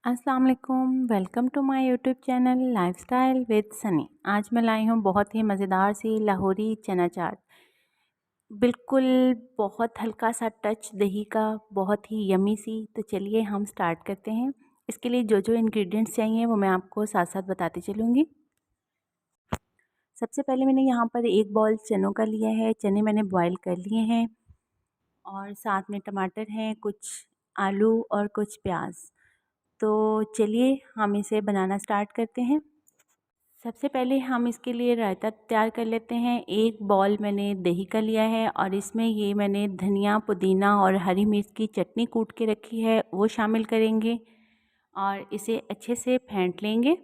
अस्सलाम वालेकुम, welcome to my YouTube channel lifestyle with Sunny. आज मैं लाई हूँ बहुत ही मज़ेदार सी लाहौरी चना चाट। बिल्कुल बहुत हल्का सा टच दही का, बहुत ही यमी सी। तो चलिए हम स्टार्ट करते हैं। इसके लिए जो जो इंग्रेडिएंट्स चाहिए वो मैं आपको साथ साथ बताती चलूँगी। सबसे पहले मैंने यहाँ पर एक बाउल चनों का लिया है। चने मैंने बॉयल कर लिए हैं और साथ में टमाटर हैं, कुछ आलू और कुछ प्याज। तो चलिए हम इसे बनाना स्टार्ट करते हैं। सबसे पहले हम इसके लिए रायता तैयार कर लेते हैं। एक बाउल मैंने दही का लिया है और इसमें ये मैंने धनिया, पुदीना और हरी मिर्च की चटनी कूट के रखी है, वो शामिल करेंगे और इसे अच्छे से फेंट लेंगे।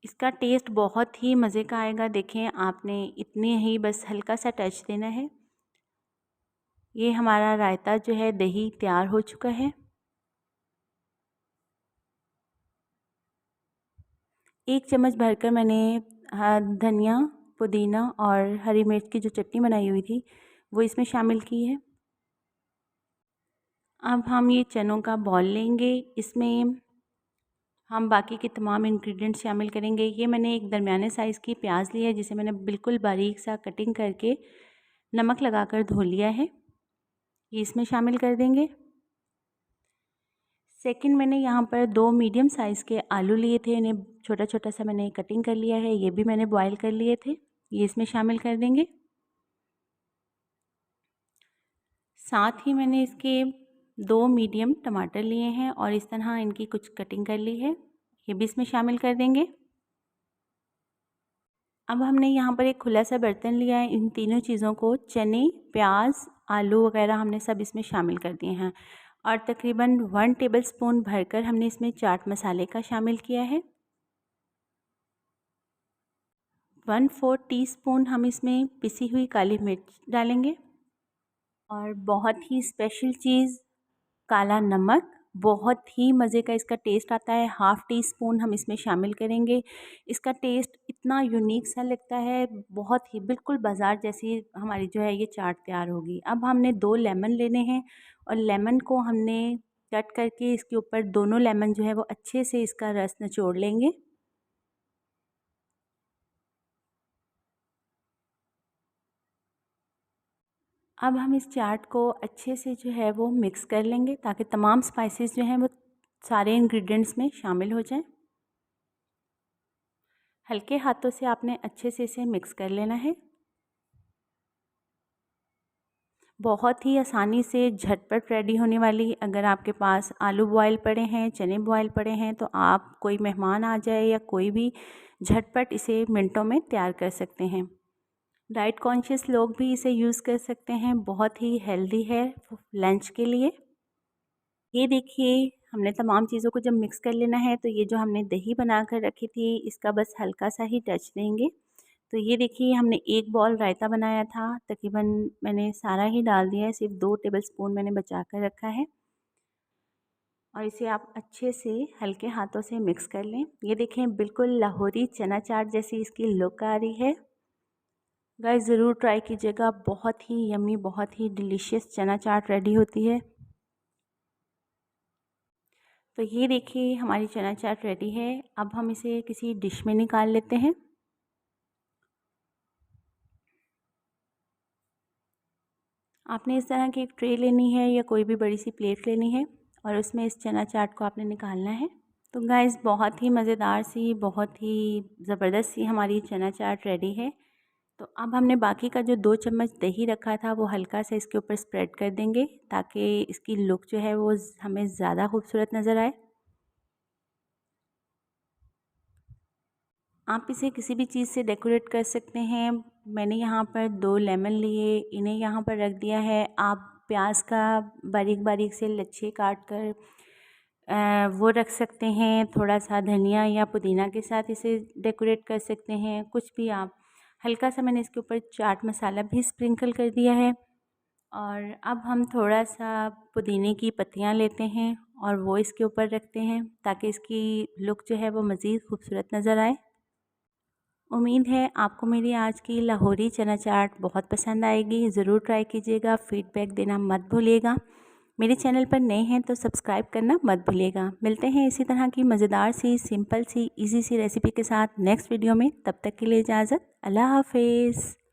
इसका टेस्ट बहुत ही मज़े का आएगा। देखें, आपने इतने ही बस हल्का सा टच देना है। ये हमारा रायता जो है दही तैयार हो चुका है। एक चम्मच भरकर मैंने धनिया, पुदीना और हरी मिर्च की जो चटनी बनाई हुई थी वो इसमें शामिल की है। अब हम ये चनों का बॉल लेंगे, इसमें हम बाकी के तमाम इंग्रेडिएंट्स शामिल करेंगे। ये मैंने एक दरमियाने साइज़ की प्याज ली है, जिसे मैंने बिल्कुल बारीक सा कटिंग करके नमक लगाकर धो लिया है। ये इसमें शामिल कर देंगे। सेकंड, मैंने यहाँ पर 2 मीडियम साइज़ के आलू लिए थे, इन्हें छोटा छोटा सा मैंने कटिंग कर लिया है। ये भी मैंने बॉयल कर लिए थे, ये इसमें शामिल कर देंगे। साथ ही मैंने इसके 2 मीडियम टमाटर लिए हैं और इस तरह इनकी कुछ कटिंग कर ली है, ये भी इसमें शामिल कर देंगे। अब हमने यहाँ पर एक खुला सा बर्तन लिया है। इन तीनों चीज़ों को, चने, प्याज, आलू वगैरह हमने सब इसमें शामिल कर दिए हैं और तकरीबन 1 टेबलस्पून भरकर हमने इसमें चाट मसाले का शामिल किया है। 1/4 टीस्पून हम इसमें पिसी हुई काली मिर्च डालेंगे और बहुत ही स्पेशल चीज़, काला नमक। बहुत ही मज़े का इसका टेस्ट आता है। 1/2 टीस्पून हम इसमें शामिल करेंगे। इसका टेस्ट इतना यूनिक सा लगता है, बहुत ही बिल्कुल बाज़ार जैसी हमारी जो है ये चाट तैयार होगी। अब हमने 2 लेमन लेने हैं और लेमन को हमने कट करके इसके ऊपर दोनों लेमन जो है वो अच्छे से इसका रस निचोड़ लेंगे। अब हम इस चाट को अच्छे से जो है वो मिक्स कर लेंगे, ताकि तमाम स्पाइसेस जो हैं वो सारे इंग्रेडिएंट्स में शामिल हो जाएं। हल्के हाथों से आपने अच्छे से इसे मिक्स कर लेना है। बहुत ही आसानी से झटपट रेडी होने वाली, अगर आपके पास आलू बॉयल पड़े हैं, चने बॉयल पड़े हैं, तो आप, कोई मेहमान आ जाए या कोई भी, झटपट इसे मिनटों में तैयार कर सकते हैं। डाइट कॉन्शियस लोग भी इसे यूज़ कर सकते हैं, बहुत ही हेल्दी है लंच के लिए। ये देखिए, हमने तमाम चीज़ों को जब मिक्स कर लेना है, तो ये जो हमने दही बना कर रखी थी, इसका बस हल्का सा ही टच देंगे। तो ये देखिए, हमने एक बॉल रायता बनाया था, तकरीबन मैंने सारा ही डाल दिया है, सिर्फ 2 टेबलस्पून मैंने बचा कर रखा है और इसे आप अच्छे से हल्के हाथों से मिक्स कर लें। ये देखें, बिल्कुल लाहौरी चना चाट जैसी इसकी लुक आ रही है। गाइस, ज़रूर ट्राई कीजिएगा, बहुत ही यम्मी, बहुत ही डिलीशियस चना चाट रेडी होती है। तो ये देखिए, हमारी चना चाट रेडी है। अब हम इसे किसी डिश में निकाल लेते हैं। आपने इस तरह की एक ट्रे लेनी है या कोई भी बड़ी सी प्लेट लेनी है और उसमें इस चना चाट को आपने निकालना है। तो गाइस, बहुत ही मज़ेदार सी, बहुत ही ज़बरदस्त सी हमारी चना चाट रेडी है। तो अब हमने बाकी का जो 2 चम्मच दही रखा था वो हल्का सा इसके ऊपर स्प्रेड कर देंगे, ताकि इसकी लुक जो है वो हमें ज़्यादा खूबसूरत नज़र आए। आप इसे किसी भी चीज़ से डेकोरेट कर सकते हैं। मैंने यहाँ पर 2 लेमन लिए, इन्हें यहाँ पर रख दिया है। आप प्याज का बारीक बारीक से लच्छे काट कर वो रख सकते हैं। थोड़ा सा धनिया या पुदीना के साथ इसे डेकोरेट कर सकते हैं, कुछ भी आप। हल्का सा मैंने इसके ऊपर चाट मसाला भी स्प्रिंकल कर दिया है और अब हम थोड़ा सा पुदीने की पत्तियाँ लेते हैं और वो इसके ऊपर रखते हैं, ताकि इसकी लुक जो है वो मज़ीद खूबसूरत नज़र आए। उम्मीद है आपको मेरी आज की लाहौरी चना चाट बहुत पसंद आएगी। ज़रूर ट्राई कीजिएगा, फ़ीडबैक देना मत भूलिएगा। मेरे चैनल पर नए हैं तो सब्सक्राइब करना मत भूलिएगा। मिलते हैं इसी तरह की मज़ेदार सी, सिंपल सी, इजी सी रेसिपी के साथ नेक्स्ट वीडियो में। तब तक के लिए इजाज़त। अल्लाह हाफिज़।